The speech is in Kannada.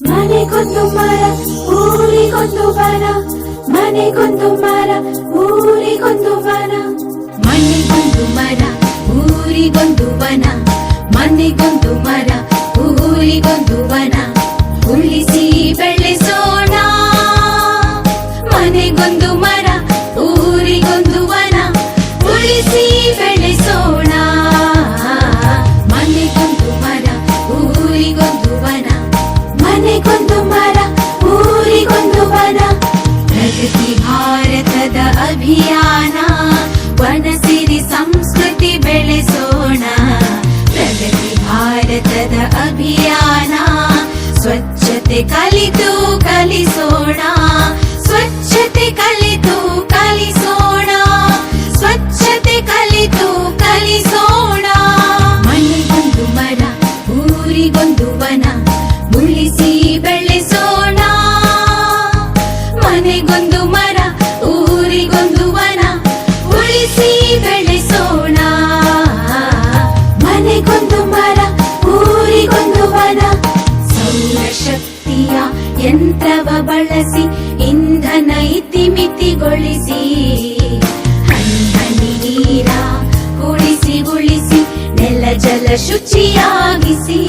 ಮನೆಗೊಂದು ಮರ ಊರಿಗೊಂದು ವನ, ಮನೆಗೊಂದು ಮರ ಊರಿಗೊಂದು ವನ. ಮನೆಗೊಂದು ಮರ ಊರಿಗೊಂದು ವನ, ಮನೆಗೊಂದು ಮರ ಊರಿಗೊಂದು ವನ. ಉಳಿಸಿ ಬೆಳೆಸೋಣ ಮನೆಗೊಂದು ಮರ ಊರಿಗೊಂದು ವನ, ಉಳಿಸಿ ಬೆಳೆಸೋಣ ಮನೆಗೊಂದು ಮರ ಊರಿಗೊಂದು ವನ, ಮನೆಗೊಂದು ಮರ ಊರಿಗೊಂದು ವನ. ಪ್ರಗತಿ ಭಾರತದ ಅಭಿಯಾನ, ವನ ಸಿರಿ ಸಂಸ್ಕೃತಿ ಬೆಳೆಸೋಣ. ಪ್ರಗತಿ ಭಾರತದ ಅಭಿಯಾನ, ಸ್ವಚ್ಛತೆ ಕಲಿತು ಕಲಿಸೋಣ, ಸ್ವಚ್ಛತೆ ಕಲಿತು ಕಲಿಸೋಣ, ಸ್ವಚ್ಛತೆ ಕಲಿತು ಕಲಿಸೋಣ. ಮನೆಗೊಂದು ಮರ ಊರಿಗೊಂದು ವನ, ಉಳಿಸಿ ಬೆಳೆಸೋಣ ಮನೆಗೊಂದು ಮರ ಊರಿಗೊಂದು ವನ, ಉಳಿಸಿ ಬೆಳೆಸೋಣ. ಮನೆಗೊಂದು ಮರ ಊರಿಗೊಂದು ವನ. ಸೌರಶಕ್ತಿಯ ಯಂತ್ರವ ಬಳಸಿ ಇಂಧನ ಇತಿಮಿತಿಗೊಳಿಸಿ, ಹನಿ ಹನಿ ನೀರ ಉಳಿಸಿ ಉಳಿಸಿ ನೆಲ ಜಲ ಶುಚಿಯಾಗಿಸಿ.